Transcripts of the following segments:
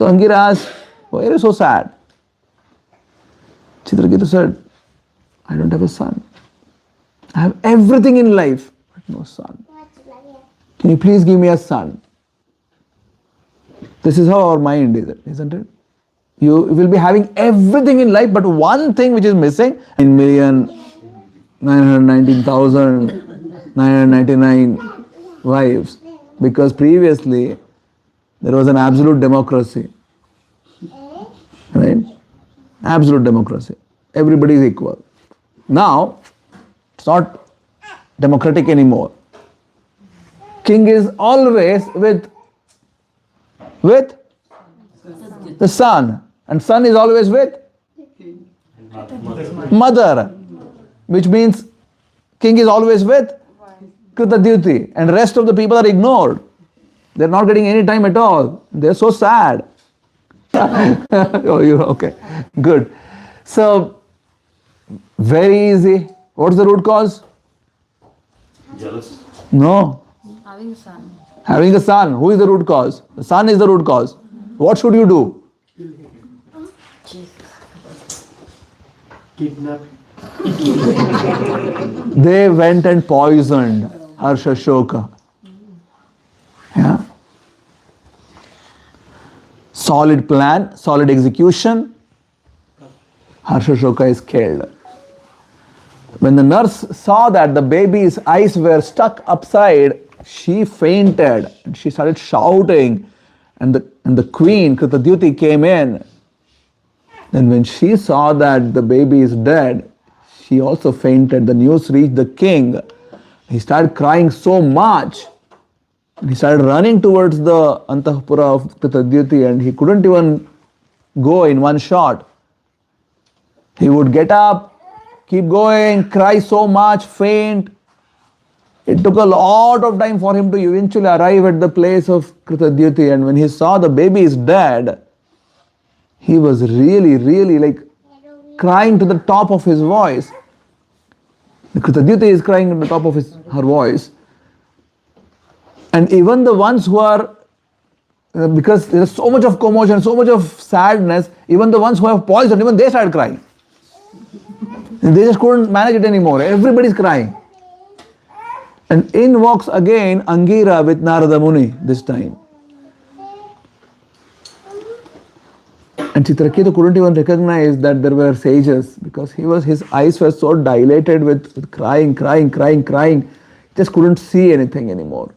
So Angira asked, why are you so sad? Chitraketu said, I don't have a son. I have everything in life, but no son. Can you please give me a son? This is how our mind is, isn't it? You will be having everything in life, but one thing which is missing, 9,919,999 wives. Because previously there was an absolute democracy. Right? Absolute democracy. Everybody is equal. Now, it's not democratic anymore. King is always with the son, and son is always with mother, which means king is always with Kritadyuti, and rest of the people are ignored. They're not getting any time at all. They're so sad. Oh, you okay? Good. So, very easy. What's the root cause? Jealous. No. Having a son. Having a son. Who is the root cause? The son is the root cause. What should you do? Kidnap. They went and poisoned Harshashoka. Yeah. Solid plan, solid execution. Harshashoka is killed. When the nurse saw that the baby's eyes were stuck upside, she fainted and she started shouting. And the queen, Kritadyuti, came in. Then when she saw that the baby is dead, she also fainted. The news reached the king. He started crying so much. He started running towards the Antahpura of Kritadyuti, and he couldn't even go in one shot. He would get up, keep going, cry so much, faint. It took a lot of time for him to eventually arrive at the place of Kritadyuti, and when he saw the baby is dead, he was really like crying to the top of his voice. The Kritadyuti is crying at the top of her voice. And even the ones who are, because there is so much of commotion, so much of sadness, even the ones who have poison, even they started crying. They just couldn't manage it anymore. Everybody's crying. And in walks again Angira with Narada Muni this time. And Chitraketu couldn't even recognize that there were sages because his eyes were so dilated with crying, just couldn't see anything anymore.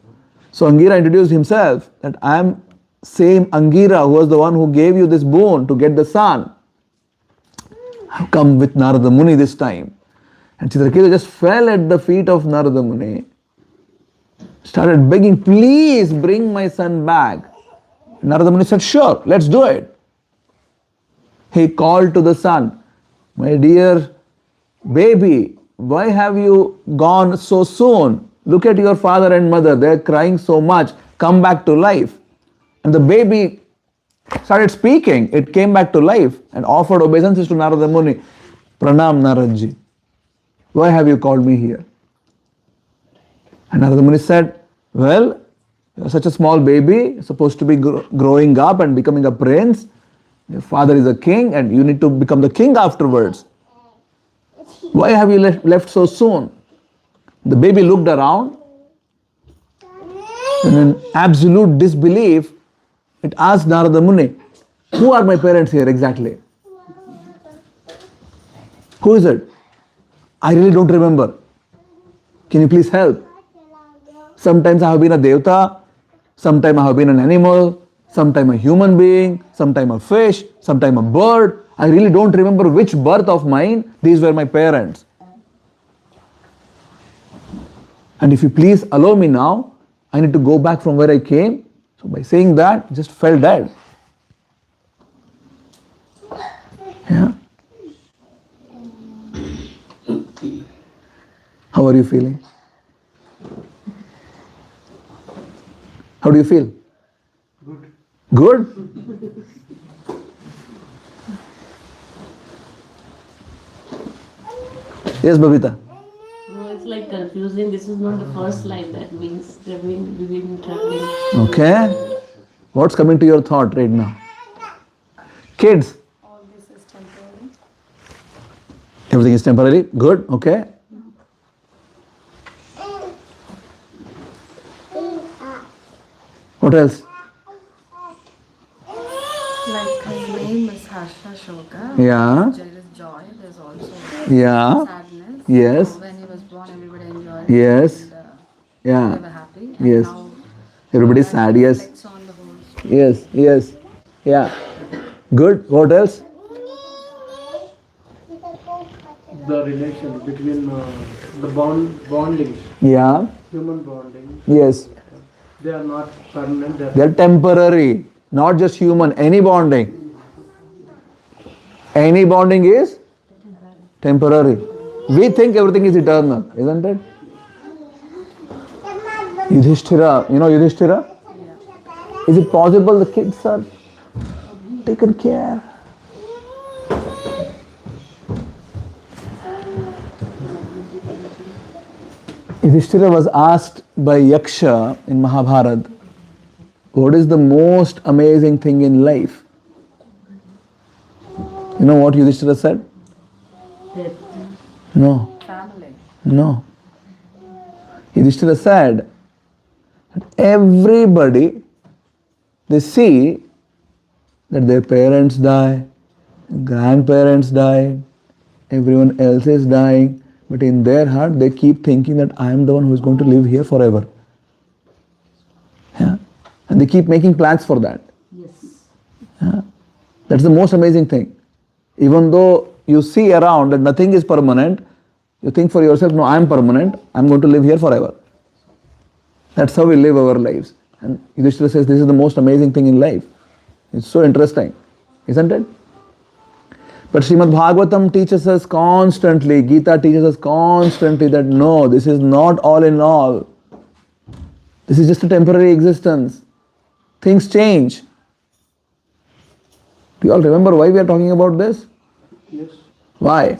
So Angira introduced himself that I am same Angira who was the one who gave you this boon to get the son. I've come with Narada Muni this time. And Chitraketu just fell at the feet of Narada Muni, started begging, please bring my son back. Narada Muni said, sure, let's do it. He called to the son, my dear baby, why have you gone so soon? Look at your father and mother, they're crying so much, come back to life. And the baby started speaking, it came back to life and offered obeisances to Narada Muni. Pranam Naradji, why have you called me here? And Narada Muni said, well, you're such a small baby, you're supposed to be growing up and becoming a prince. Your father is a king and you need to become the king afterwards. Why have you left so soon? The baby looked around and in absolute disbelief, it asked Narada Muni, who are my parents here exactly? Who is it? I really don't remember. Can you please help? Sometimes I have been a devta, sometimes I have been an animal, sometimes a human being, sometimes a fish, sometimes a bird. I really don't remember which birth of mine. These were my parents. And if you please allow me now, I need to go back from where I came. So by saying that, just fell dead. Yeah. How are you feeling? How do you feel? Good. Good? Yes, Babita. No, it's like confusing. This is not the first line. That means we've been traveling. Okay. What's coming to your thought right now? Kids, All this is temporary. everything is temporary. Good, okay. What else? Like his name is Harsha Shoka. Yeah. There is joy. There's also Yeah. sadness. Yes. When he was born, everybody enjoyed. Yes. And, Yeah. they were happy. And Yes. now Everybody's that sad. Yes. reflects on the whole story. Yes. Yes. Yeah. Good. What else? The relation between the bonding, Yeah. human bonding, Yes. they are not permanent. They're temporary. Not just human. Any bonding. Any bonding is temporary. We think everything is eternal, isn't it? Yudhishthira, you know Yudhishthira? Is it possible the kids are taken care? Yudhishthira was asked by Yaksha in Mahabharata, what is the most amazing thing in life? You know what Yudhishthira said? Death. No, Family. no. Yudhishthira said that everybody, they see that their parents die, grandparents die, everyone else is dying, but in their heart they keep thinking that I am the one who is going to live here forever. Yeah? And they keep making plans for that. Yes. Yeah? That's the most amazing thing. Even though you see around that nothing is permanent, you think for yourself, no, I am permanent, I am going to live here forever. That's how we live our lives. And Yudhishthira says this is the most amazing thing in life. It's so interesting, isn't it? But Srimad Bhagavatam teaches us constantly, Gita teaches us constantly that no, this is not all in all. This is just a temporary existence. Things change. Do you all remember why we are talking about this? Yes. Why?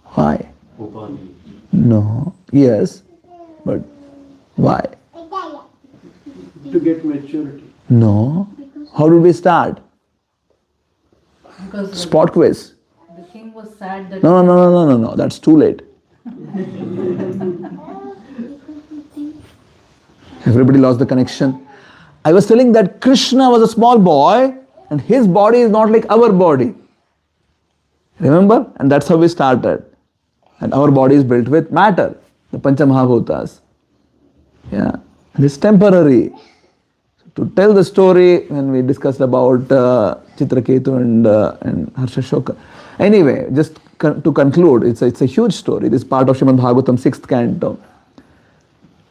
Why? Upani. No. Yes. But why? To get maturity. No. How did we start? Because Spot quiz. the king was sad that No. That's too late. Everybody lost the connection. I was telling that Krishna was a small boy and his body is not like our body. Remember? And that's how we started. And our body is built with matter, the Pancha Mahabhutas. Yeah. And it's temporary. To tell the story, when we discussed about Chitraketu and Harsha Shoka. Anyway, just to conclude, it's a huge story. This is part of Srimad Bhagavatam, 6th canto.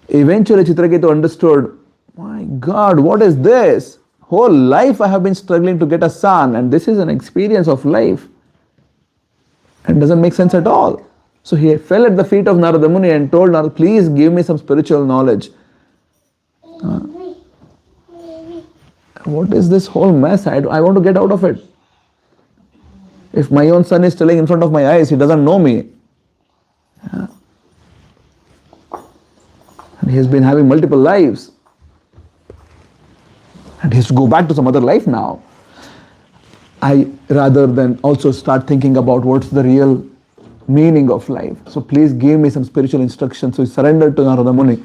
Eventually, Chitraketu understood, my God, what is this? Whole life I have been struggling to get a son, and this is an experience of life. It doesn't make sense at all. So he fell at the feet of Narada Muni and told Narada, please give me some spiritual knowledge. What is this whole mess? I want to get out of it. If my own son is telling in front of my eyes, he doesn't know me. Yeah. And he has been having multiple lives. And he has to go back to some other life now. Rather than also start thinking about what's the real meaning of life. So please give me some spiritual instruction. So he surrendered to Narada Muni.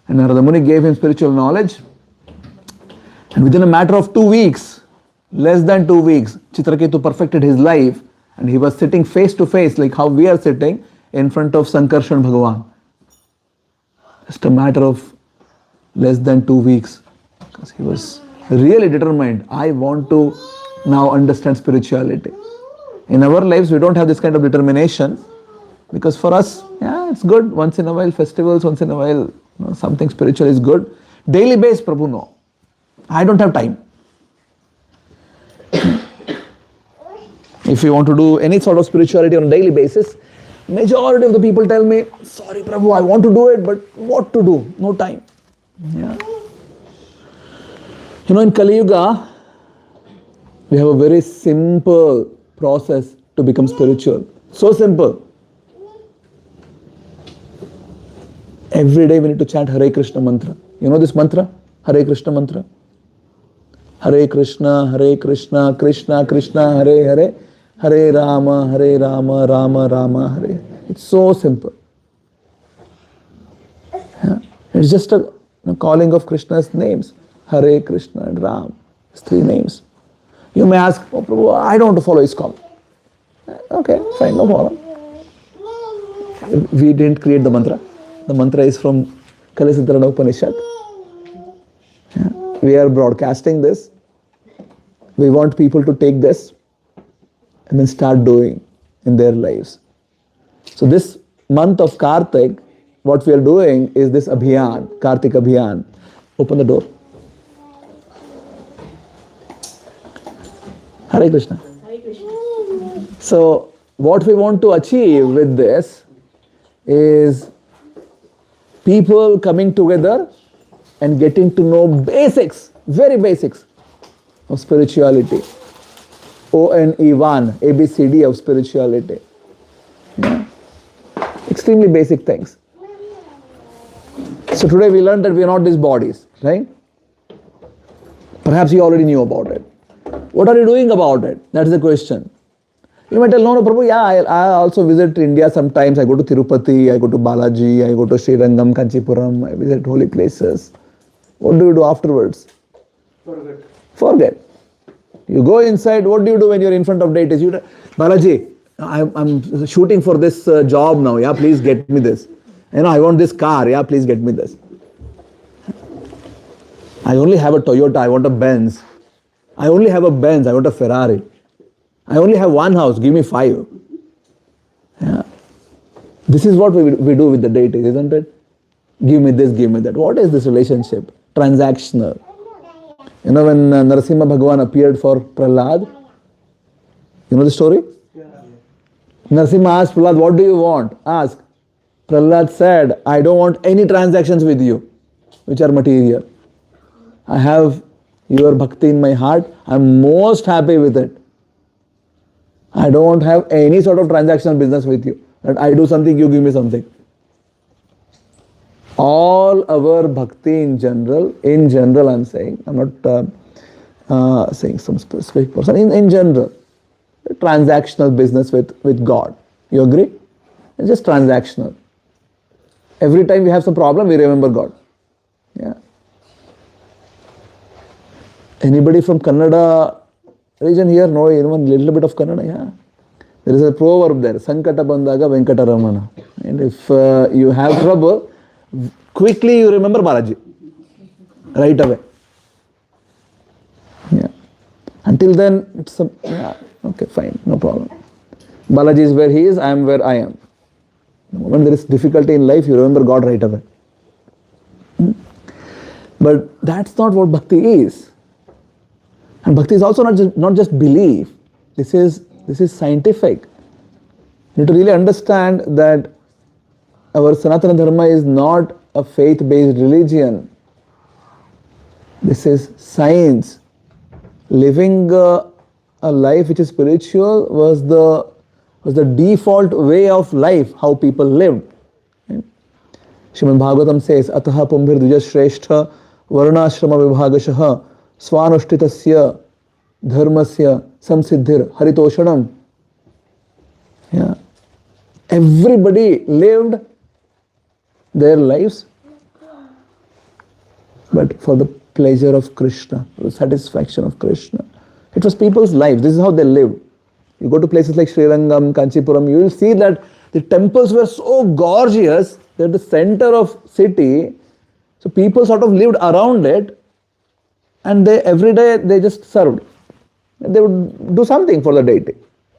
And Narada Muni gave him spiritual knowledge. And within a matter of 2 weeks, less than 2 weeks, Chitraketu perfected his life and he was sitting face to face like how we are sitting in front of Sankarshan Bhagavan. Just a matter of less than 2 weeks. Because he was really determined. I want to now understand spirituality. In our lives, we don't have this kind of determination because for us, yeah, it's good. Once in a while, festivals, once in a while, something spiritual is good. Daily base, Prabhu, no. I don't have time. If you want to do any sort of spirituality on a daily basis, majority of the people tell me, sorry Prabhu, I want to do it, but what to do? No time. Yeah. In Kali Yuga, we have a very simple process to become spiritual. So simple. Every day we need to chant Hare Krishna mantra. You know this mantra? Hare Krishna mantra. Hare Krishna, Krishna Krishna, Hare Hare, Hare Rama, Rama Rama, Hare. It's so simple. Yeah. It's just a calling of Krishna's names. Hare Krishna and Ram. It's three names. You may ask, oh Prabhu, I don't want to follow ISKCON. Okay, fine, no problem. We didn't create the mantra. The mantra is from Kalasiddharana Upanishad. Yeah. We are broadcasting this. We want people to take this and then start doing in their lives. So this month of Kartik, what we are doing is this Abhiyan, Kartik Abhiyan. Open the door. Hare Krishna. Hare Krishna. So what we want to achieve with this is people coming together and getting to know basics, very basics of spirituality. O-N-E-1, ABCD of spirituality. Yeah. Extremely basic things. So today we learned that we are not these bodies, right? Perhaps you already knew about it. What are you doing about it? That's the question. You might tell, no, Prabhu, yeah, I also visit India sometimes. I go to Tirupati, I go to Balaji, I go to Srirangam, Kanchipuram, I visit holy places. What do you do afterwards? Forget. You go inside, what do you do when you're in front of deities? You Balaji, I'm shooting for this job now, yeah, please get me this. I want this car, yeah, please get me this. I only have a Toyota, I want a Benz. I only have a Benz, I want a Ferrari. I only have one house, give me 5. Yeah. This is what we do with the deities, isn't it? Give me this, give me that. What is this relationship? Transactional. When Narasimha Bhagavan appeared for Prahlad, you know the story? Yeah. Narasimha asked Prahlad, what do you want? Ask. Prahlad said, I don't want any transactions with you, which are material. I have your bhakti in my heart. I'm most happy with it. I don't want to have any sort of transactional business with you. That I do something, you give me something. All our bhakti in general I'm saying, I'm not saying some specific person, in general, transactional business with God. You agree? It's just transactional. Every time we have some problem, we remember God. Yeah. Anybody from Kannada region here know even a little bit of Kannada? Yeah. There is a proverb there, Sankata Bandaga Venkata Ramana. And if you have trouble, quickly you remember Balaji. Right away. Yeah. Until then, it's okay, fine, no problem. Balaji is where he is, I am where I am. The moment there is difficulty in life, you remember God right away. But that's not what bhakti is. And bhakti is also not just belief. This is scientific. You need to really understand that our Sanatana Dharma is not a faith-based religion. This is science. Living a life which is spiritual was the default way of life, how people lived. Srimad Bhagavatam says, Ataha pumbhir dvija shrestha varnashrama vibhagashaha swanushthitasya dharmasya samsiddhir haritoshanam. Yeah. Everybody lived their lives, but for the pleasure of Krishna, for the satisfaction of Krishna. It was people's lives. This is how they lived. You go to places like Srirangam, Kanchipuram, you will see that the temples were so gorgeous. They're the center of city. So people sort of lived around it, and every day they just served. They would do something for the deity.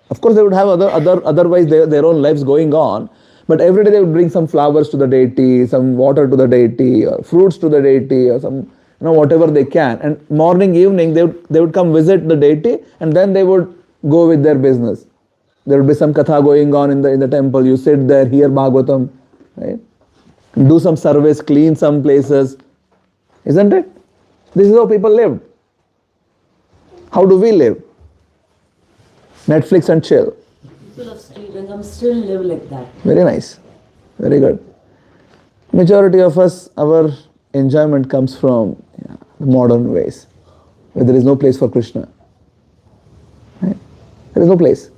Of course, they would have otherwise their own lives going on, but every day they would bring some flowers to the deity, some water to the deity, or fruits to the deity, or some whatever they can. And morning, evening, they would come visit the deity, and then they would go with their business. There would be some katha going on in the temple. You sit there, hear Bhagavatam, right? Do some service, clean some places, isn't it? This is how people lived. How do we live? Netflix and chill. People of Srirangam still live like that. Very nice. Very good. Majority of us, our enjoyment comes from the modern ways. where there is no place for Krishna. Right? There is no place.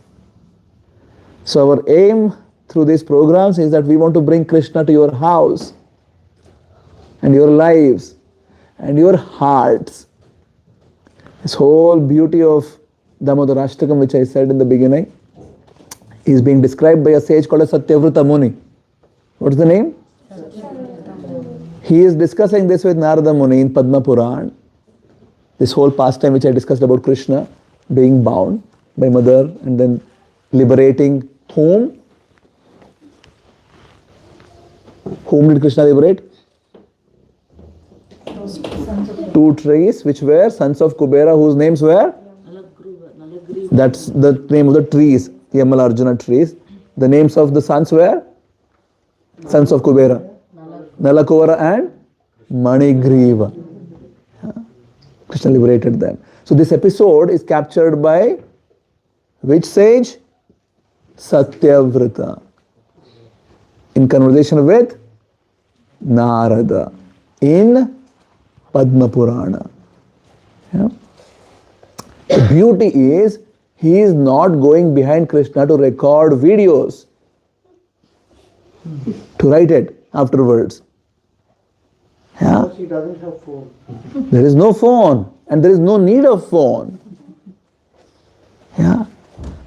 So our aim through these programs is that we want to bring Krishna to your house and your lives and your hearts. This whole beauty of Damodarashtakam, which I said in the beginning, is being described by a sage called as Satyavrata Muni. What's the name? He is discussing this with Narada Muni in Padma Puran. This whole pastime which I discussed about Krishna being bound by mother and then liberating whom? Whom did Krishna liberate? Two trees which were sons of Kubera, whose names were? That's the name of the trees, Yamal Arjuna trees. The names of the sons were? Sons of Kubera. Nalakuvara and Manigriva. Krishna liberated them. So this episode is captured by which sage? Satyavrata. In conversation with Narada in Padma Purana. Yeah. The beauty is he is not going behind Krishna to record videos, to write it afterwards. Yeah. Because he doesn't have phone. There is no phone and there is no need of phone. Yeah.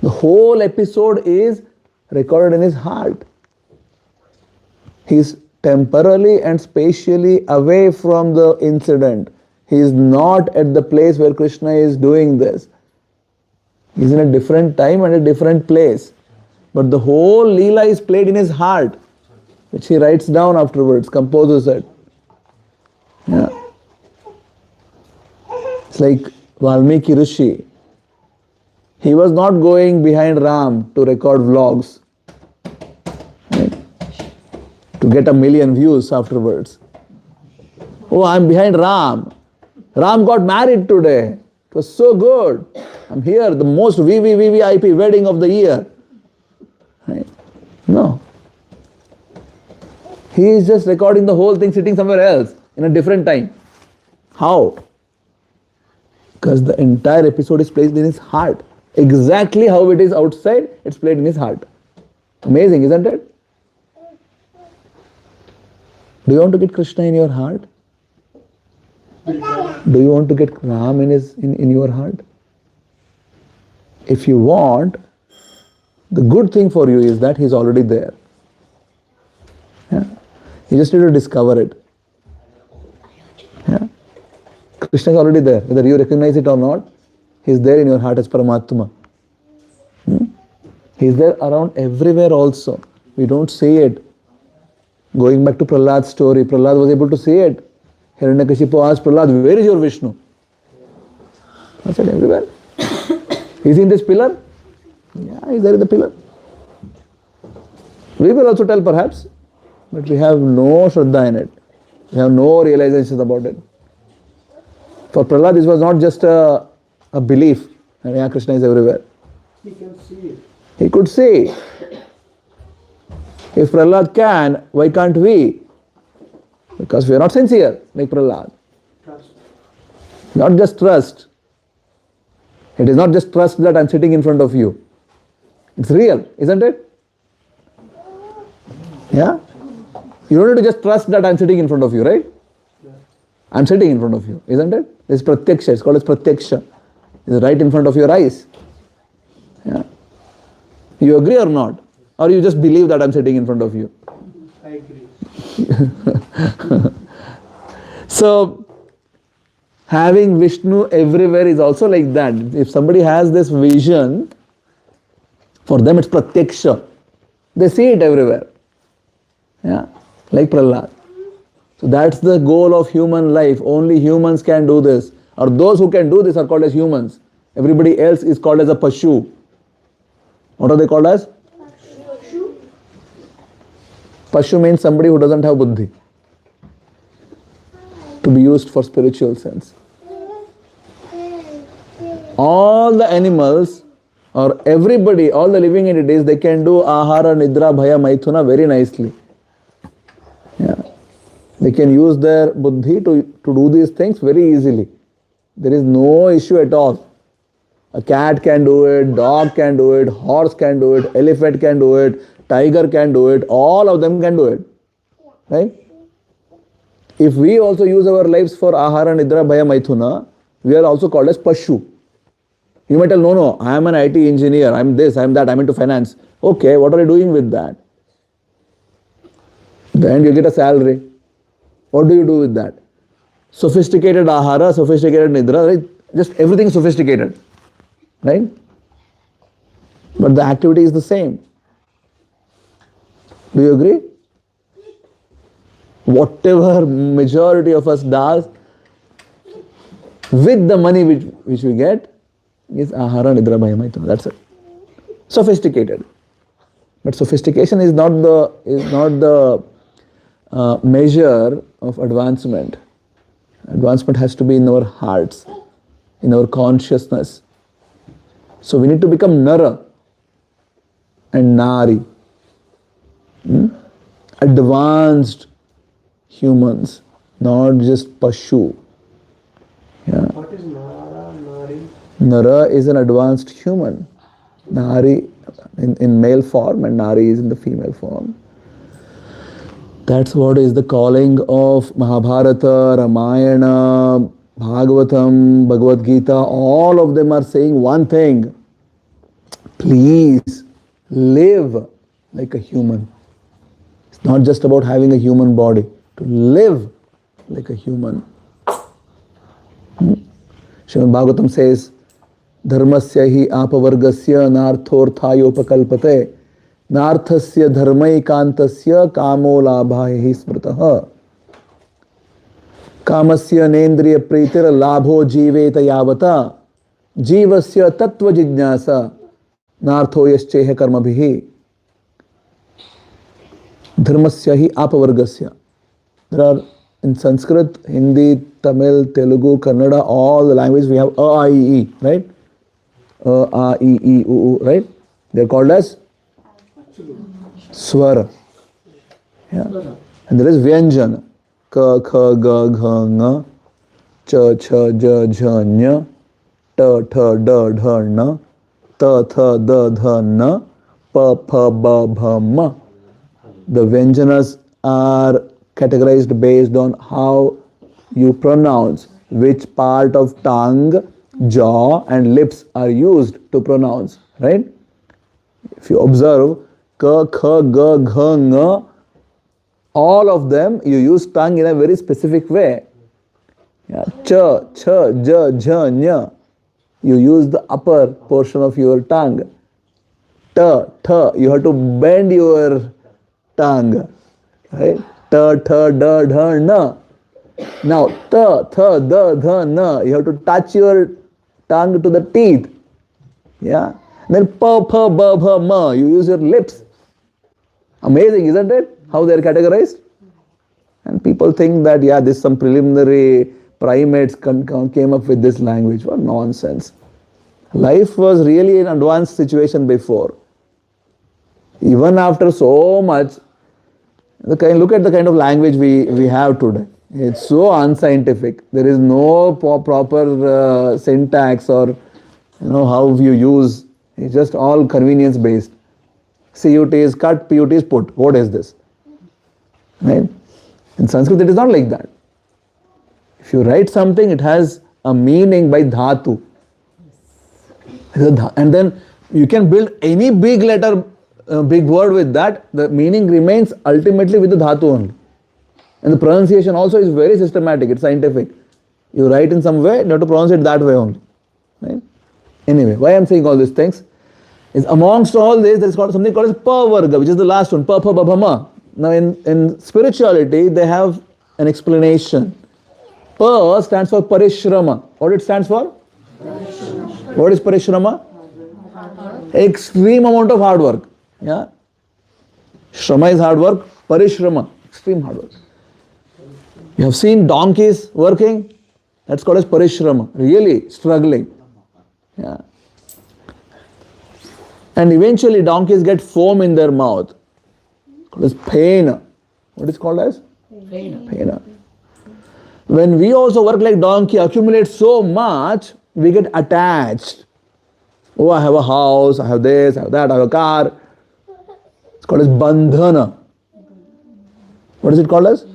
The whole episode is recorded in his heart. He is temporally and spatially away from the incident. He is not at the place where Krishna is doing this. He is in a different time and a different place. But the whole Leela is played in his heart, which he writes down afterwards, composes it. Yeah. It's like Valmiki Rishi. He was not going behind Ram to record vlogs, right? To get 1 million views afterwards. Oh, I'm behind Ram. Ram got married today. It was so good. I'm here, the most VVVVIP wedding of the year. Right? No. He is just recording the whole thing sitting somewhere else in a different time. How? Because the entire episode is placed in his heart. Exactly how it is outside, it's played in his heart. Amazing, isn't it? Do you want to get Krishna in your heart? Do you want to get Ram in your heart? If you want, the good thing for you is that he's already there. Yeah? You just need to discover it. Yeah? Krishna is already there. Whether you recognize it or not, he's there in your heart as Paramatma. He's there around everywhere also. We don't see it. Going back to Prahlad's story, Prahlad was able to see it. Hiranyakashipu asked Prahlad, where is your Vishnu? I said, everywhere. Is he in this pillar? Yeah, he's there in the pillar. We will also tell perhaps, but we have no Shraddha in it. We have no realization about it. For Prahlad, this was not just a belief, and yeah, Krishna is everywhere. He can see it. He could see. If Prahlad can, why can't we? Because we are not sincere like Prahlad. Trust. Not just trust. It is not just trust that I'm sitting in front of you. It's real, isn't it? Yeah? You don't need to just trust that I'm sitting in front of you, right? Yeah. I'm sitting in front of you, isn't it? This is pratyaksha, it's called as pratyaksha. It's right in front of your eyes. Yeah? You agree or not? Or you just believe that I'm sitting in front of you? I agree. So, having Vishnu everywhere is also like that. If somebody has this vision, for them it's pratyaksha. They see it everywhere. Yeah, like Prahlad. So that's the goal of human life. Only humans can do this. Or those who can do this are called as humans. Everybody else is called as a pashu. What are they called as? Pashu means somebody who doesn't have buddhi, to be used for spiritual sense. All the animals or everybody, all the living entities, they can do ahara, nidra, bhaya, maithuna very nicely. Yeah. They can use their buddhi to do these things very easily. There is no issue at all. A cat can do it, dog can do it, horse can do it, elephant can do it, tiger can do it, all of them can do it. Right? If we also use our lives for ahara, nidra, bhaya, maithuna, we are also called as pashu. You might tell, no, I am an IT engineer, I am this, I am that, I am into finance. Okay, what are you doing with that? Then you get a salary. What do you do with that? Sophisticated ahara, sophisticated nidra, right? Just everything sophisticated. Right? But the activity is the same. Do you agree? Whatever majority of us does with the money which we get is ahara, nidra, bhaya, maithuna. That's it. Sophisticated. But sophistication is not the measure of advancement. Advancement has to be in our hearts, in our consciousness. So we need to become Nara and Nari. Advanced humans, not just Pashu. Yeah. What is Nara, Nari? Nara is an advanced human. Nari in male form and Nari is in the female form. That's what is the calling of Mahabharata, Ramayana, Bhagavatam, Bhagavad Gita. All of them are saying one thing. Please live like a human. It's not just about having a human body. To live like a human. Srimad Bhagavatam says, Dharmasya hi apavargasya narthorthayopakalpate narthasya dharmaikantasya kamo labhaya hi smritaha kamasya nendriya pritir labho jiveta yavata jivasya tattva jignasa nartho yascheha karmabhihi dharmasya hi apavargasya. There are in Sanskrit, Hindi, Tamil, Telugu, Kannada, all the languages we have A, I, E, right? A, A, E, E, U, U, right? They are called as Swara. Yeah. And there is Vyanjana. Ka, Kha, Ga, Gha, Nga, Cha, Cha, Ja, Jha, Nya, Ta, Tha, Da, Dha, Na, Ta, Tha, Da, Dha, Na, Pa, Pha, Ba, Bha, Ma. The Vyanjanas are categorized based on how you pronounce, which part of tongue, jaw and lips are used to pronounce, right? If you observe, ka, kha, ga, gha, nga, all of them you use tongue in a very specific way. Yeah. Cha, cha, ja, jha, nya, you use the upper portion of your tongue. Ta, tha, you have to bend your tongue, right? Ta, tha, da, dha, na. Now, ta, tha, da, dha, na. You have to touch your tongue to the teeth. Yeah. Then pa, pha, ba, bha, ma. You use your lips. Amazing, isn't it? How they are categorized. And people think that, yeah, this some preliminary primates came up with this language. What nonsense. Life was really an advanced situation before. Even after so much, look at the kind of language we have today. It's so unscientific. There is no proper syntax or how you use. It's just all convenience based. CUT is cut, PUT is put. What is this? Right? In Sanskrit it is not like that. If you write something, it has a meaning by dhatu. And then you can build any big letter, big word with that. The meaning remains ultimately with the dhatu only. And the pronunciation also is very systematic. It's scientific. You write in some way, you have to pronounce it that way only. Right? Anyway, why I am saying all these things is amongst all this, there is something called as pa-varga, which is the last one, pa-pha-ba-bha-ma. Now in spirituality, they have an explanation. Pa stands for parishrama. What it stands for? What is parishrama? Extreme amount of hard work. Yeah. Shrama is hard work. Parishrama, extreme hard work. You have seen donkeys working? That's called as parishrama. Really struggling. Yeah. And eventually donkeys get foam in their mouth. It's called as pain. What is called as? Pain. When we also work like donkey, accumulate so much, we get attached. Oh, I have a house, I have this, I have that, I have a car. It's called as bandhana. What is it called as?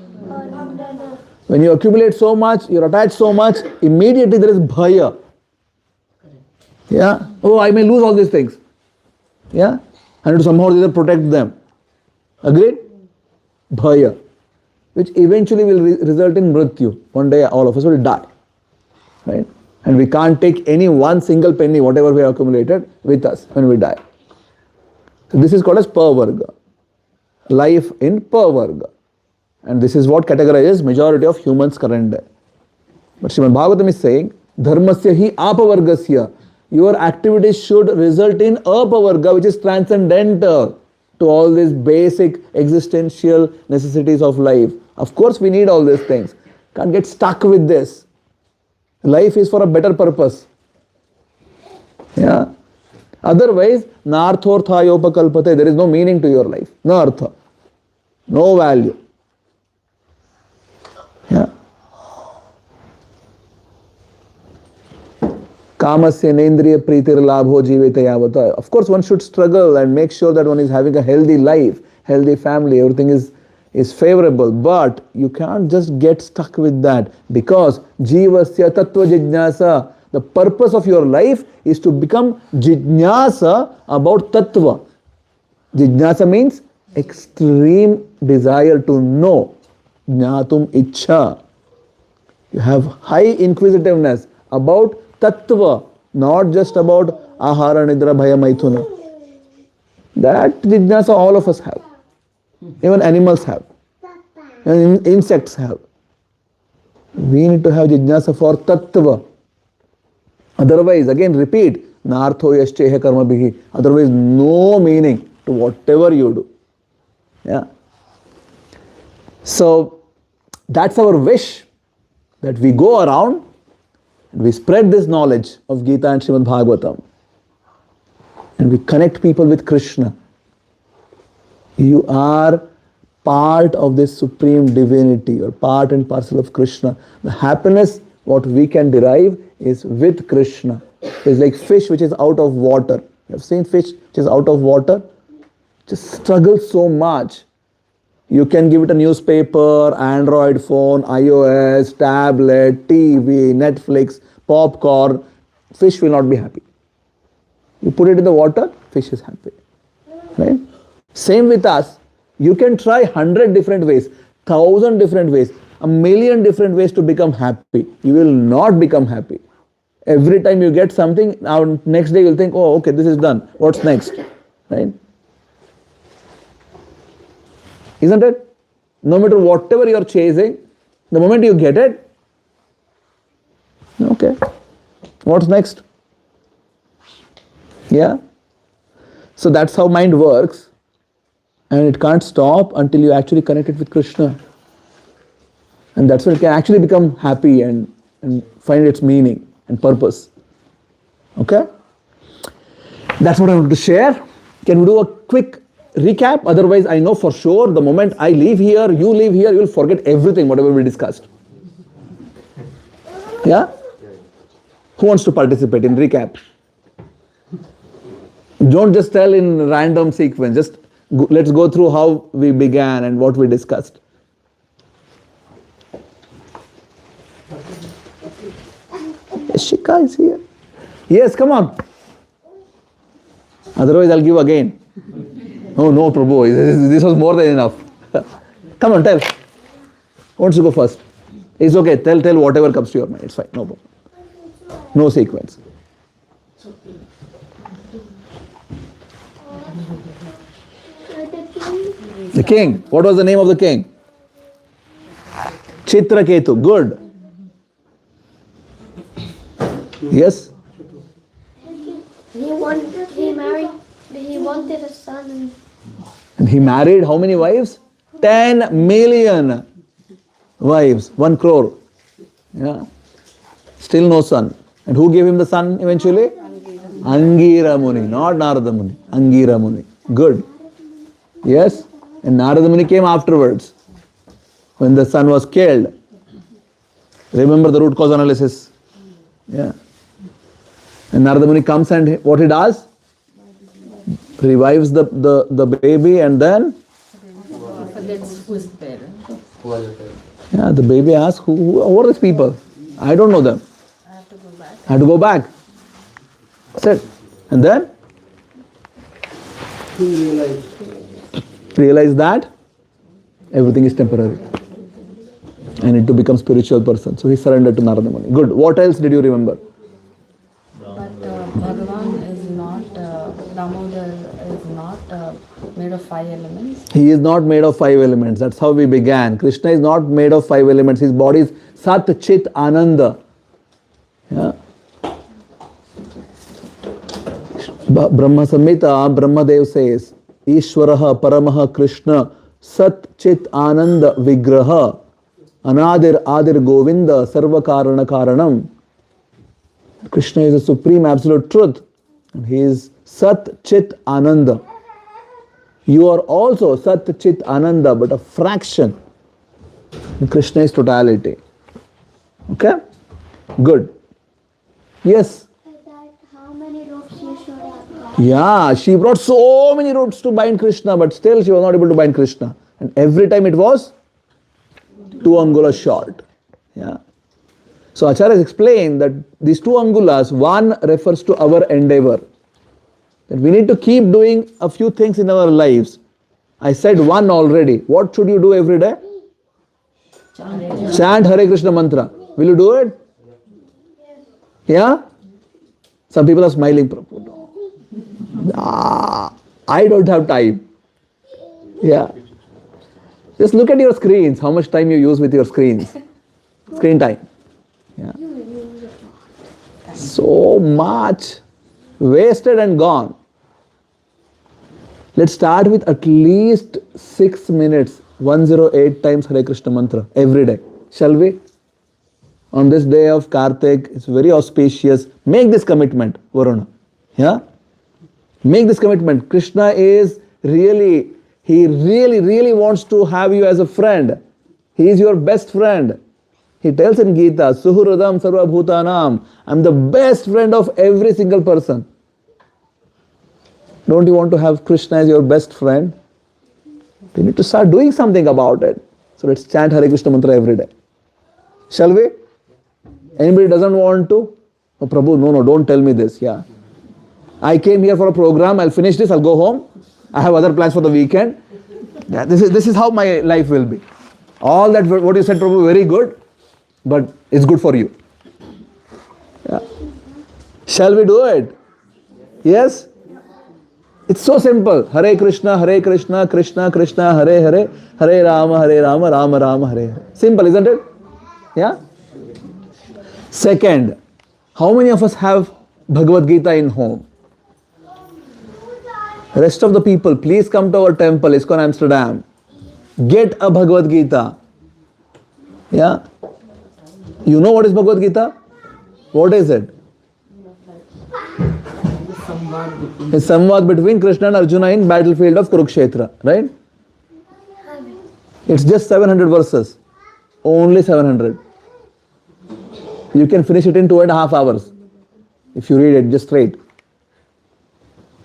When you accumulate so much, you're attached so much, immediately there is bhaya. Yeah? Oh, I may lose all these things. Yeah? I need to somehow either protect them. Agreed? Bhaya. Which eventually will result in mrityu. One day all of us will die. Right? And we can't take any one single penny, whatever we have accumulated, with us when we die. So this is called as pavarga. Life in pavarga. And this is what categorizes majority of humans current day. But Srimad Bhagavatam is saying, dharmasya hi apavargasya. Your activities should result in apavarga, which is transcendental to all these basic existential necessities of life. Of course, we need all these things. Can't get stuck with this. Life is for a better purpose. Yeah. Otherwise, narthorthayopakalpate, there is no meaning to your life. No artha. No value. Yeah. Kamasya nendriya pritir labho jiveta yavata. Of course, one should struggle and make sure that one is having a healthy life, healthy family, everything is favorable. But you can't just get stuck with that, because jivasya tattva jijnasa, the purpose of your life is to become jijnasa about tattva. Jijnasa means extreme desire to know. Jnatum ichha. You have high inquisitiveness about tattva, not just about ahara, nidra, bhaya, maithuna. That jijnasa all of us have. Even animals have. And insects have. We need to have jijnasa for tattva. Otherwise, again repeat, nartho yascheha karma bihi. Otherwise, no meaning to whatever you do. Yeah. So, that's our wish, that we go around and we spread this knowledge of Gita and Srimad Bhagavatam, and we connect people with Krishna. You are part of this supreme divinity, or part and parcel of Krishna. The happiness what we can derive is with Krishna. It's like fish which is out of water. You have seen fish which is out of water? Just struggles so much. You can give it a newspaper, Android phone, iOS, tablet, TV, Netflix, popcorn. Fish will not be happy. You put it in the water, fish is happy. Right? Same with us. You can try 100 different ways, 1,000 different ways, 1,000,000 different ways to become happy. You will not become happy. Every time you get something, now next day you'll think, oh, okay, this is done. What's next? Right? Isn't it? No matter whatever you're chasing, the moment you get it, okay, what's next? Yeah? So that's how mind works, and it can't stop until you actually connect it with Krishna. And that's when it can actually become happy and find its meaning and purpose. Okay? That's what I wanted to share. Can we do a quick recap? Otherwise, I know for sure the moment I leave here, you leave here, you'll forget everything, whatever we discussed. Yeah? Who wants to participate in recap? Don't just tell in random sequence. Just let's go through how we began and what we discussed. Shika is here. Yes, come on. Otherwise, I'll give again. Oh no, Prabhu, this was more than enough. Come on, tell. Who wants to go first? It's okay, tell whatever comes to your mind. It's fine, no problem. No sequence. The king. What was the name of the king? Chitraketu. Good. Yes? He wanted a son. And he married how many wives? 10 million wives. 1 crore. Yeah. Still no son. And who gave him the son eventually? Angira Muni. Not Narada Muni. Angira Muni. Good. Yes? And Narada Muni came afterwards, when the son was killed. Remember the root cause analysis? Yeah. And Narada Muni comes and what he does? Revives the baby and then Forgets who is the parent. yeah, the baby asks, who are these people? I don't know them. I have to go back. I have to go back. That's it. And then He realize that everything is temporary. I need to become spiritual person. So he surrendered to Narada Muni. Good. What else did you remember? But Bhagavan is not, Damodar is not made of 5 elements. He is not made of 5 elements. That's how we began. Krishna is not made of 5 elements. His body is Sat Chit Ananda. Yeah. Brahma Samhita, Brahmadev says, Ishwaraha Paramaha Krishna Sat Chit Ananda Vigraha Anadir Adir Govinda Sarva Karana Karanam. Krishna is the supreme absolute truth. And he is Sat Chit Ananda. You are also Sat Chit Ananda, but a fraction. And Krishna is totality. Okay? Good. Yes. That how many ropes you should have? Yeah, she brought so many ropes to bind Krishna, but still she was not able to bind Krishna. And every time it was 2 angulas short. Yeah. So Acharyas explained that these 2 angulas, one refers to our endeavor. That we need to keep doing a few things in our lives. I said one already. What should you do every day? Chant Hare Krishna mantra. Will you do it? Yeah? Some people are smiling. I don't have time. Yeah. Just look at your screens. How much time you use with your screens? Screen time. Yeah. So much wasted and gone. Let's start with at least 6 minutes, 108 times Hare Krishna mantra every day. Shall we? On this day of Kartik, it's very auspicious. Make this commitment, Varuna. Yeah? Make this commitment. Krishna is really, he really wants to have you as a friend. He is your best friend. He tells in Gita, Suhradam Sarva Bhutanam. I'm the best friend of every single person. Don't you want to have Krishna as your best friend? You need to start doing something about it. So let's chant Hare Krishna mantra every day. Shall we? Anybody doesn't want to? Oh, Prabhu, no, don't tell me this. Yeah. I came here for a program. I'll finish this. I'll go home. I have other plans for the weekend. Yeah, this is how my life will be. All that what you said, Prabhu, very good, but it's good for you. Yeah. Shall we do it? Yes? It's so simple. Hare Krishna, Krishna Krishna, Hare Hare, Hare Rama, Rama Rama, Hare Hare. Simple, isn't it? Yeah? Second, how many of us have Bhagavad Gita in home? Rest of the people, please come to our temple, ISKCON Amsterdam. Get a Bhagavad Gita. Yeah? You know what is Bhagavad Gita? What is it? It's samvad between Krishna and Arjuna in battlefield of Kurukshetra, right? It's just 700 verses. Only 700. You can finish it in 2.5 hours if you read it just straight.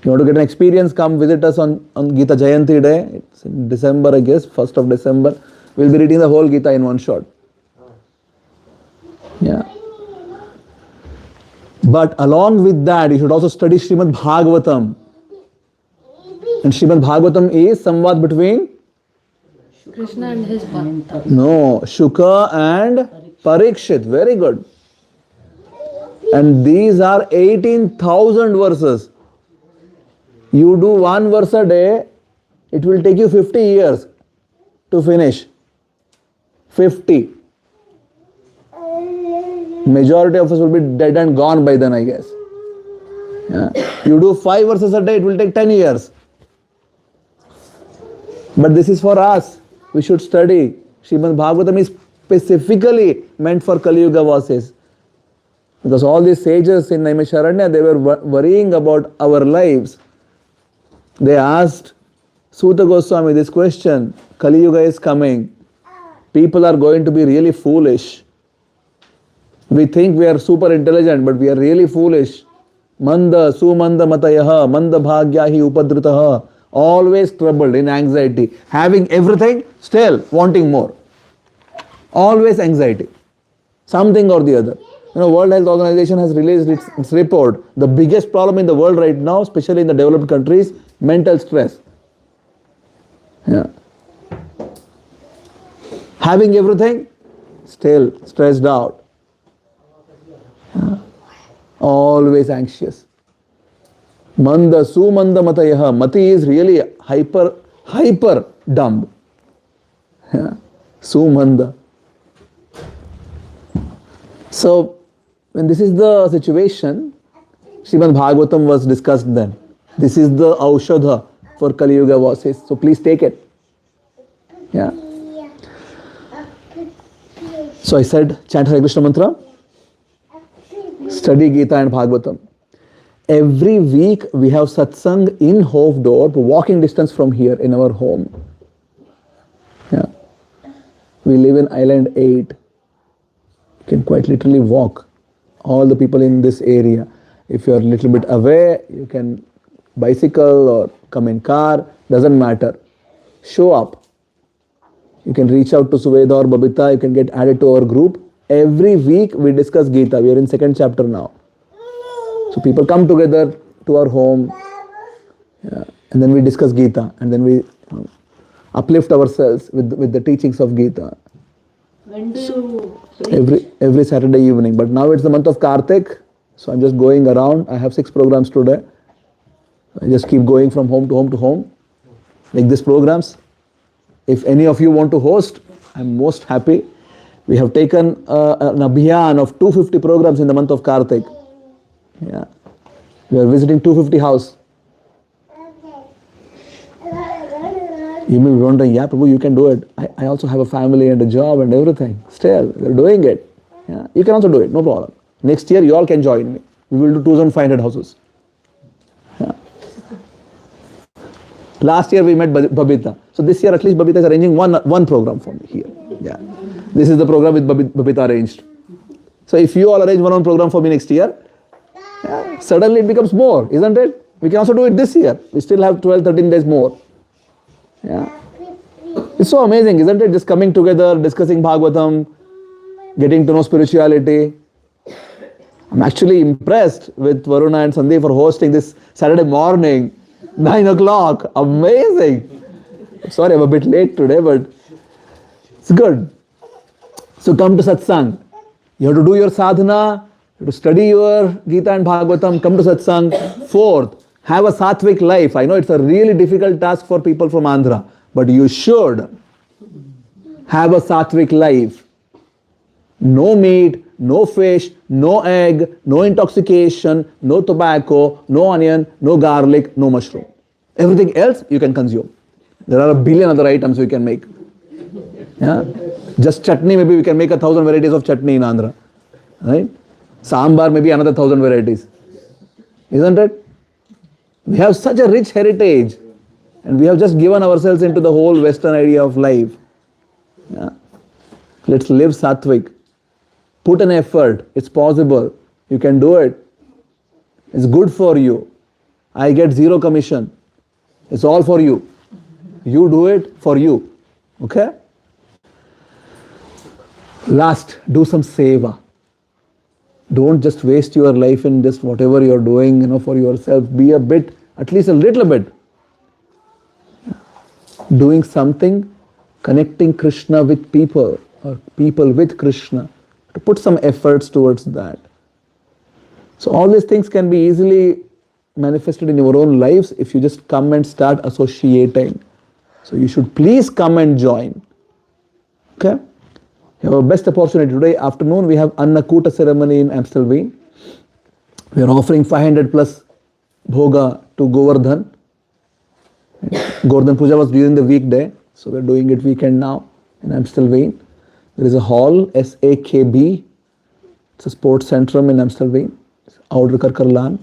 You want to get an experience, come visit us on Gita Jayanti Day. It's in December, I guess, 1st of December. We'll be reading the whole Gita in one shot. Yeah. But along with that, you should also study Srimad Bhagavatam. And Srimad Bhagavatam is samvad between Krishna and his Bhakta. No, Shuka and Parikshit. Very good. And these are 18,000 verses. You do one verse a day, it will take you 50 years to finish. 50. Majority of us will be dead and gone by then, I guess. Yeah. You do 5 verses a day, it will take 10 years. But this is for us. We should study. Srimad Bhagavatam is specifically meant for Kali Yuga verses. Because all these sages in Naimisharanya, they were worrying about our lives. They asked Suta Goswami this question, Kali Yuga is coming. People are going to be really foolish. We think we are super intelligent, but we are really foolish. Manda, sumanda matayaha, manda bhagyahi upadritaha. Always troubled in anxiety. Having everything, still wanting more. Always anxiety. Something or the other. World Health Organization has released its report. The biggest problem in the world right now, especially in the developed countries, mental stress. Yeah. Having everything, still stressed out. Yeah. Always anxious. Manda, sumanda matayaha. Mati is really hyper dumb. Yeah. Sumanda. So, when this is the situation, Srimad Bhagavatam was discussed then. This is the Aushadha for Kali Yuga Vasis. So please take it. Yeah. So I said, chant Hare Krishna mantra, study Gita and Bhagavatam. Every week we have satsang in Hove Door, walking distance from here in our home. Yeah. We live in Island 8. You can quite literally walk. All the people in this area. If you are a little bit away, you can bicycle or come in car, doesn't matter. Show up. You can reach out to Suveda or Babita, you can get added to our group. Every week we discuss Gita. We are in second chapter now. So people come together to our home, yeah, and then we discuss Gita, and then we uplift ourselves with the teachings of Gita. When do you Every Saturday evening. But now it's the month of Kartik, so I'm just going around. I have 6 programs today. I just keep going from home to home to home, like these programs. If any of you want to host, I'm most happy. We have taken an abhiyan of 250 programs in the month of Kartik. Yeah, we are visiting 250 house. You may be wondering, yeah, Prabhu, you can do it. I also have a family and a job and everything. Still, we're doing it. Yeah, you can also do it, no problem. Next year, you all can join me. We will do 2,500 houses. Yeah. Last year, we met Babita. So this year, at least Babita is arranging one program for me here. Yeah, this is the program with Babita arranged. So if you all arrange one program for me next year, yeah, suddenly it becomes more, isn't it? We can also do it this year. We still have 12, 13 days more. Yeah. It's so amazing, isn't it? Just coming together, discussing Bhagavatam, getting to know spirituality. I'm actually impressed with Varuna and Sandeep for hosting this Saturday morning, 9 o'clock. Amazing. Sorry, I'm a bit late today, but it's good. So come to satsang. You have to do your sadhana, you have to study your Gita and Bhagavatam, come to satsang. 4th, have a sattvic life. I know it's a really difficult task for people from Andhra, but you should have a sattvic life. No meat, no fish, no egg, no intoxication, no tobacco, no onion, no garlic, no mushroom. Everything else you can consume. There are a billion other items we can make. Yeah? Just chutney, maybe we can make 1,000 varieties of chutney in Andhra. Right? Sambar, maybe another 1,000 varieties. Isn't it? We have such a rich heritage, and we have just given ourselves into the whole Western idea of life. Yeah? Let's live sattvic. Put an effort. It's possible. You can do it. It's good for you. I get 0 commission. It's all for you. You do it for you. Okay? Last, do some seva. Don't just waste your life in just whatever you're doing, for yourself. Be a bit, at least a little bit, doing something, connecting Krishna with people, or people with Krishna. To put some efforts towards that. So all these things can be easily manifested in your own lives if you just come and start associating. So you should please come and join. Okay? You have a best opportunity. Today afternoon we have Annakuta ceremony in Amstelveen. We are offering 500 plus bhoga to Govardhan. Govardhan Puja was during the weekday, so we are doing it weekend now in Amstelveen. There is a hall, SAKB. It's a sports centrum in Amstelveen. It's Outer Karkarlan.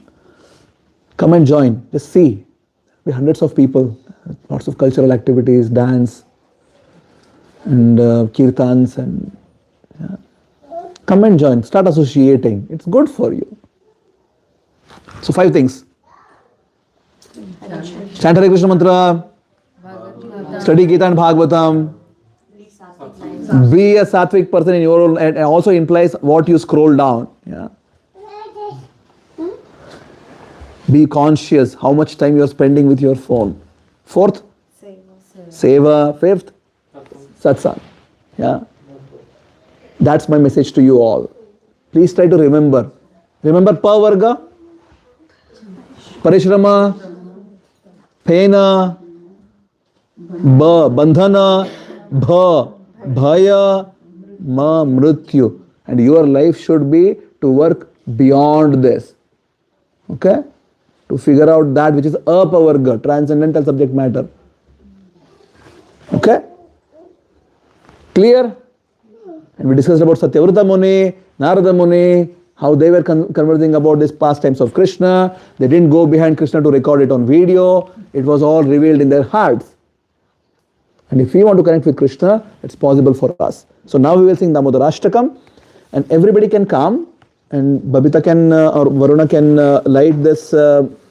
Come and join. Just see. There'll be hundreds of people. Lots of cultural activities, dance, and kirtans, and Come and join. Start associating. It's good for you. So 5 things. Chant Hare Krishna mantra. Study Gita and Bhagavatam. Be a sattvic person in your own, and also implies what you scroll down. Yeah. Be conscious how much time you are spending with your phone. 4th, seva. 5th, satsang. Yeah. That's my message to you all. Please try to remember. Remember pa varga, parishrama, pena, ba, bandhana, bha, bhaya, ma, mrityu. And your life should be to work beyond this. Okay? To figure out that which is apavarga, transcendental subject matter. Okay? Clear? And we discussed about Satyavrata Muni, Narada Muni, how they were conversing about this pastimes of Krishna. They didn't go behind Krishna to record it on video. It was all revealed in their hearts. And if we want to connect with Krishna, it's possible for us. So now we will sing Damodara Ashtakam, and everybody can come, and Babita can or Varuna can light this.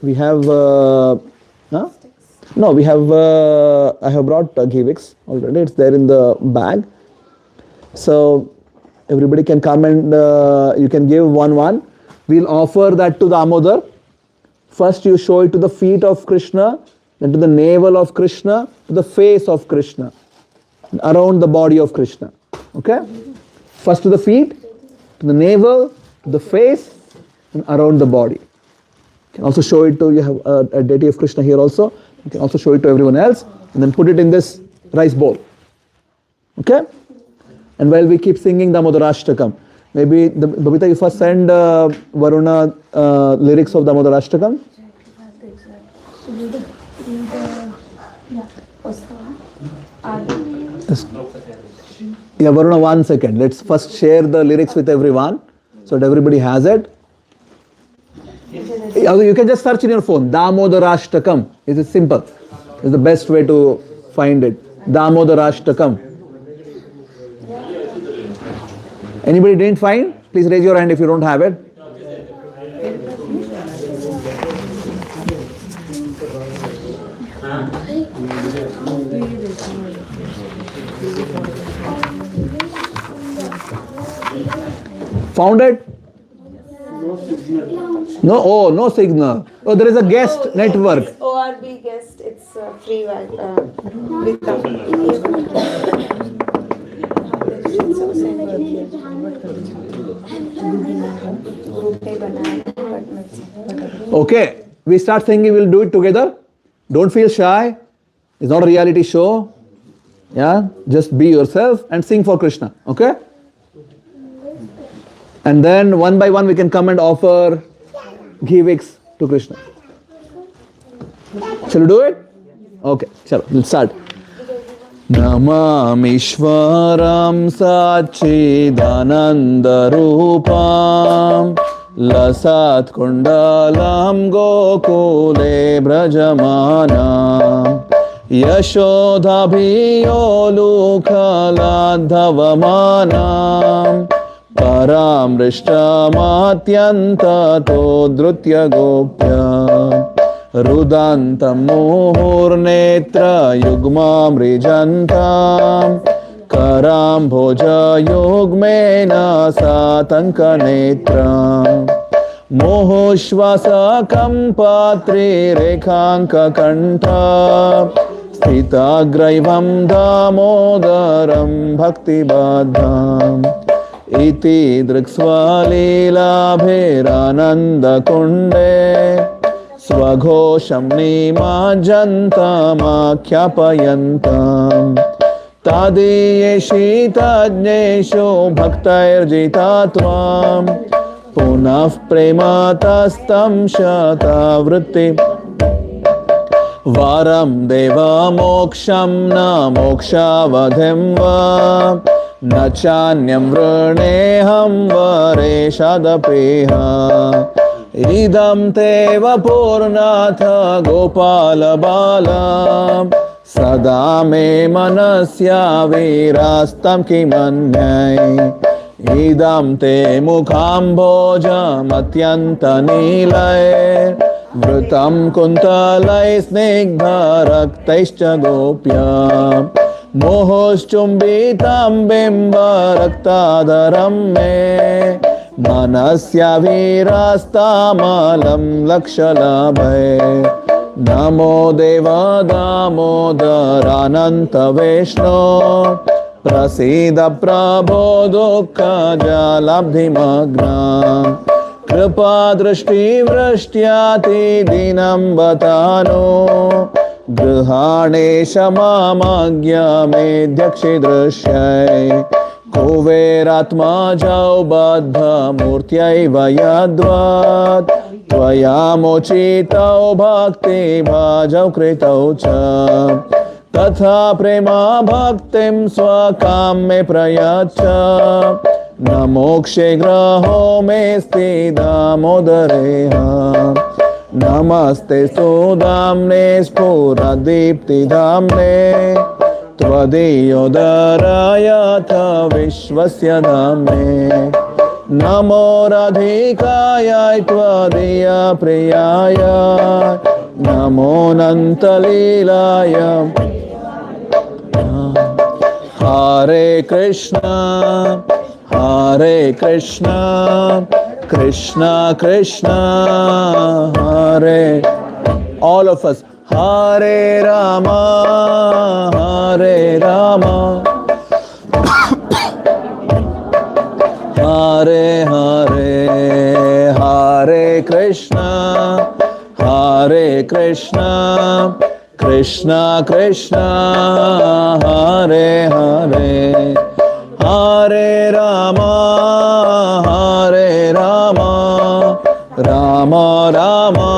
We have no, we have. I have brought Givix already. It's there in the bag. So everybody can come and you can give one. We'll offer that to Damodar. First you show it to the feet of Krishna, then to the navel of Krishna, to the face of Krishna, around the body of Krishna. Okay? First to the feet, to the navel, to the face, and around the body. You can also show it to, you have a deity of Krishna here also. You can also show it to everyone else, and then put it in this rice bowl. Okay? And while we keep singing Damodara Ashtakam, maybe Babita, you first send Varuna lyrics of Damodara Ashtakam. Yeah, Varuna, 1 second. Let's first share the lyrics with everyone so that everybody has it. You can just search in your phone. Damodara Ashtakam. It's simple. It's the best way to find it. Damodara Ashtakam. Anybody didn't find? Please raise your hand if you don't have it. Found it? No, oh, no signal. Oh, there is a guest network. ORB guest, it's free with Okay, we start singing, we'll do it together. Don't feel shy. It's not a reality show. Yeah, just be yourself and sing for Krishna. Okay? And then one by one we can come and offer Givix to Krishna. Shall we do it? Okay, chalo, let's start. Namamishwaram Sachidanandarupam Lasat Kundalam Gokule Brajamanam Yashodhabhiyolukaladhavamanam Paramrishtamatyantato Drutya Gopya Rudantam Muhurnetra Yugmam Rijantam Karam Bhoja Yugmena Satanka Netram Mohoshvasakam Patri Rekhanka Kanta Sthitagraivam Damodaram Bhakti Badham Iti Driksvalila Bhirananda Kunde Svaghosham Nimajantamakhyapayantam Tadiyeshitadnesho bhaktairjitatvam Punaf prematastam shatavritti Varam deva moksham na mokshavadhim va Nachanyam vrineham vareshadapeha Idam teva purnatha gopala bala Sada me manasya virastam kimanyai idam te mukhambojamatyantanilay vrutam kuntalay snigdharaktaischa gopya mohoschumbitam bimba raktadaram me manasya virastamalam lakshalabhay namo deva damodarananta vishnu prasida prabho dukkha jalabdhimagna kripa drishti vrashyati dinam batano grihane shamamagya medyakshi drishyai kuveratma jau baddha murtyaiva yadvat tvaya mochitau bhakti bhajau kritau cha तथा प्रेमा भक्तिं स्वकाम में प्रयच्छ न मोक्षे ग्रहो में स्थित दामोदरेह नमस्ते सुदाम्ने स्फुरदीप्तिधाम्ने त्वदीयोदरायथ विश्वस्य धाम्ने नमो राधिकाय त्वदीय प्रियाय नमो नन्तलीलाय Hare Krishna, Hare Krishna, Krishna Krishna, Hare. All of us, Hare Rama, Hare Rama, Hare Hare, Hare Krishna, Hare Krishna. Krishna Krishna Hare Hare Hare Rama Hare Rama Rama Rama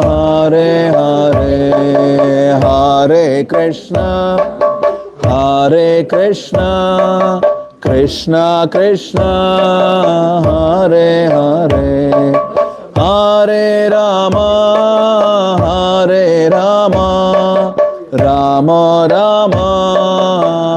Hare Hare Hare Krishna Hare Krishna Krishna Krishna Hare Hare Hare Rama Hare Rama Rama Rama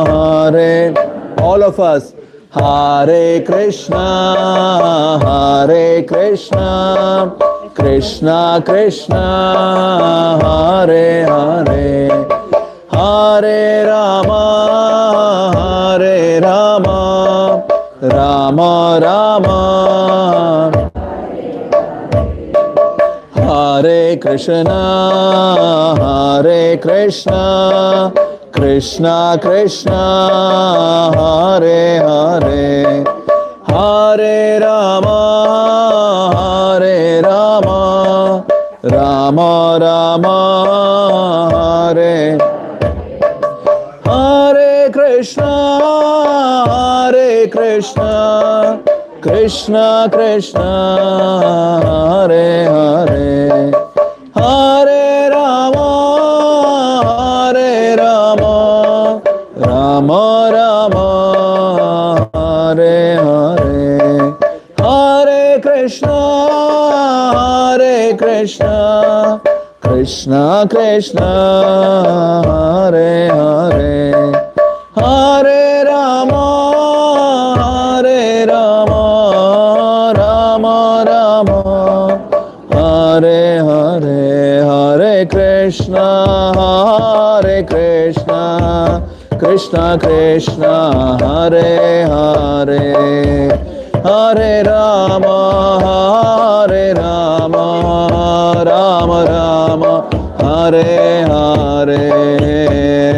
Hare. All of us, Hare Krishna Hare Krishna Krishna Krishna Hare Hare Hare Rama Hare Rama Rama Rama Hare Krishna, Hare Krishna, Krishna Krishna, Hare Hare, Hare Rama, Hare Rama, Rama Rama, Hare. Hare Krishna, Hare Krishna, Krishna Krishna, Hare Hare, Hare Rama, Hare Rama, Rama Rama, Hare Hare, Hare Krishna, Hare Krishna, Krishna Krishna, Hare Hare, Hare Rama, Hare Rama, Rama Rama, Hare Hare, Hare Krishna, Hare Krishna, Krishna Krishna, Hare Hare, Hare Rama, Hare Rama, Rama Rama, Hare Hare,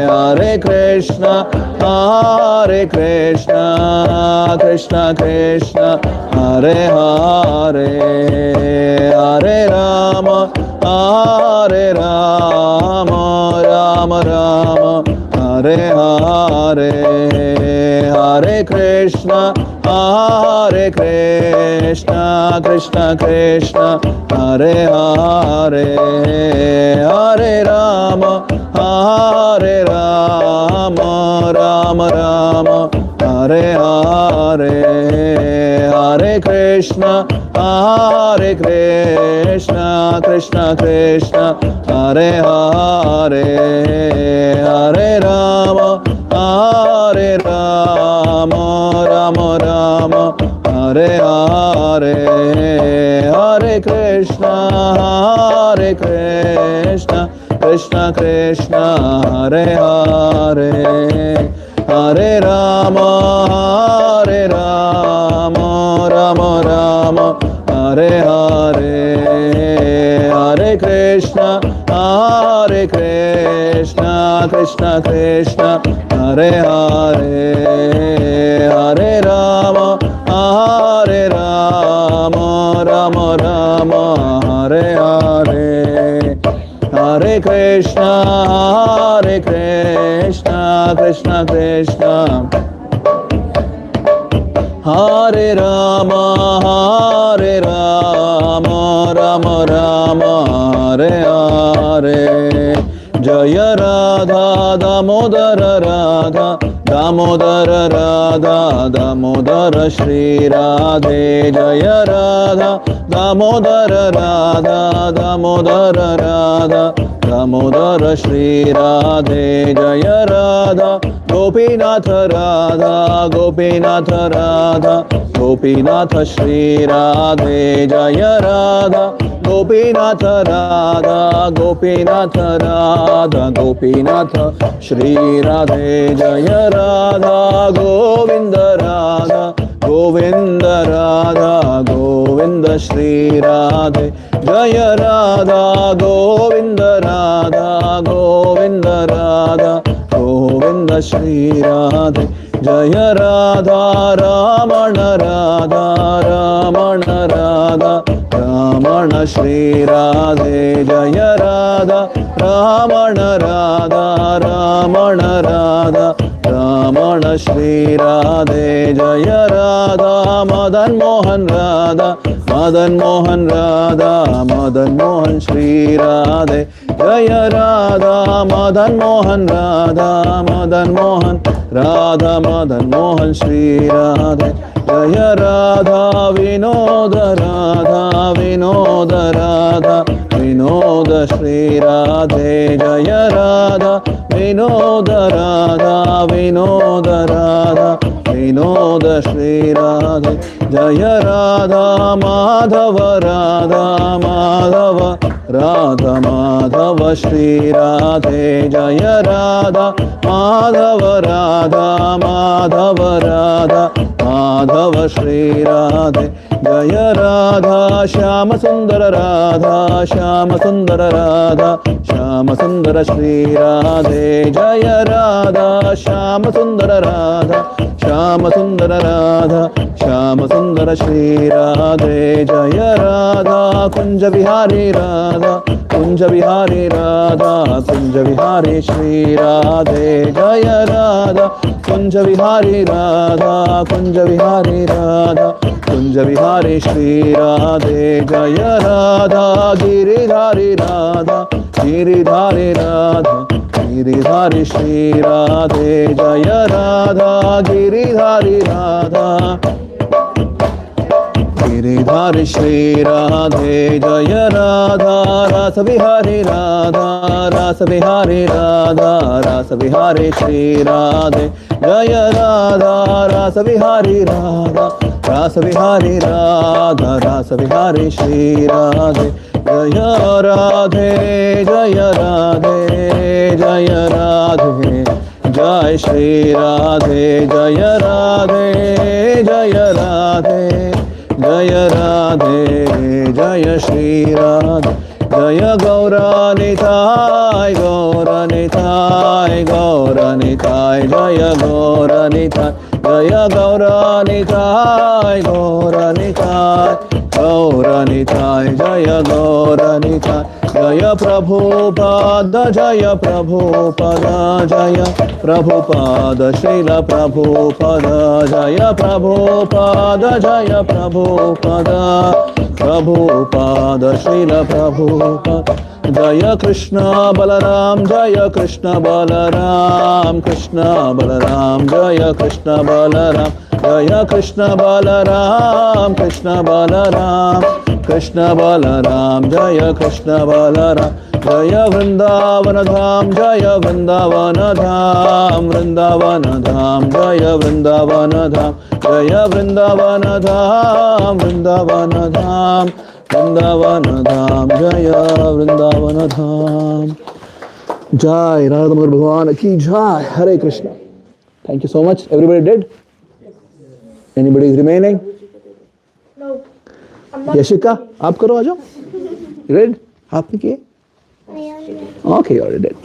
Hare Krishna, Hare Krishna, Krishna Krishna, Hare Hare, Hare Rama, Hare Rama, Rama Rama, Hare Hare, Hare Krishna, Hare Krishna, Krishna Krishna, Hare Hare, Hare Rama, Hare Rama, Rama Rama, Hare Hare, Hare Krishna, Hare Krishna, Krishna Krishna, Hare Hare, Hare Rama, Hare Rama, Rama Rama Hare Hare Hare Krishna Krishna Krishna Hare Hare Hare Rama Rama Rama Hare Hare Hare Krishna Krishna Krishna Hare Hare Hare Rama Rama Rama Hare Hare Hare Krishna Krishna Krishna Hare Rama Rama Rama Hare Hare Jaya Radha Damodara Radha Damodara Radha Damodara Shri Radhe Jaya Radha Damodara Radha Damodara Radha Damodara Shri Radhe Jaya Radha Gopinatha Radha Gopinatha Radha Gopinatha Shri Radhe Jaya Radha Gopinatha Radha Gopinatha Radha Gopinatha Shri Radhe Jaya Radha Govinda Radha Govinda Radha Govinda Shri Radhe Jaya Radha Govinda Radha Govinda Radha Govinda Shri Radhe Jaya Radha Ramana Radha Ramana Radha Ramana Shri Radhe Jaya Radha Ramana Radha Ramana Radha Ramana Shri Radhe Jaya Radha Madan Mohan Radha Madan Mohan Radha Madan Mohan Shri Radhe Jaya Radha Madan Mohan Radha Madan Mohan Radha Madan Mohan Shri Radhe Jaya Radha Vinoda Radha Vinoda Radha Vinoda Shri Radhe Jaya Radha Vinoda Radha Vinoda Radha Vinoda Shri Radhe Jaya Radha Madhava Radha Madhava Radha Madhava Shri Radhe Jaya Radha Madhava Radha Madhava Radha Madhava Shri Radhe Jaya Radha Shama Sundara Radha Shama Sundara Radha Shama Sundara Shri Radhe Jaya Radha Shama Sundara Radha Shama Sundara Radha Shama Sundara Shri Radhe Jaya Radha Kunja Vihari Radha Kunja Vihari Radha Kunja Vihari Shri Radhe Jaya Radha Kunja Vihari Radha Kunja Vihari Radha Kunja Vihari Shri Radhe Jaya Radha Giridhari Radha Giridhari Radha Giridhari Shri Radhe Jaya Radha Giridhari Radha Giridhari Shri Radhe Jaya Radha Rasa Vihari Radha Rasa Vihari Radha Rasa Vihari Shri Radhe Jaya Radha Rasa Vihari Radha Rasa Vihari Radha Rasa Vihari Shri Radhe Jaya Radhe Jaya Radhe Jaya Radhe Jai Shri Radhe Jaya Radhe Jaya Radhe Jaya Radhe Jaya Shri Radhe Jaya Gauranitai Gauranitai Gauranitai Jaya Gauranitai Jaya Gauranitai Gauranitai Gauranitai Jaya Gauranitai Jaya Prabhupada Jaya Prabhupada Jaya Prabhupada Srila Prabhupada Jaya Prabhupada Jaya Prabhupada Prabhupada Srila Prabhupada Jaya Krishna Balaram Jaya Krishna Balaram Krishna Balaram Jaya Krishna Balaram Jaya Krishna Balaram Krishna Balaram Krishna Balaram Jaya Krishna Balaram Jaya Vrindavan Dham, Jaya Vrindavan Dham, Vrindavan Dham, Jaya Vrindavan Dham, Jaya Vrindavan Dham, Vrindavan Dham, Vrindavan Dham, Jaya Vrindavan Dham. Jai Radha Madhur Bhagavan ki Jai. Hare Krishna. Thank you so much. Everybody did? Anybody is remaining? No. I'm not. Yashika, आप करो आ जाओ. You did? आपने किए? I already- Okay, you already did.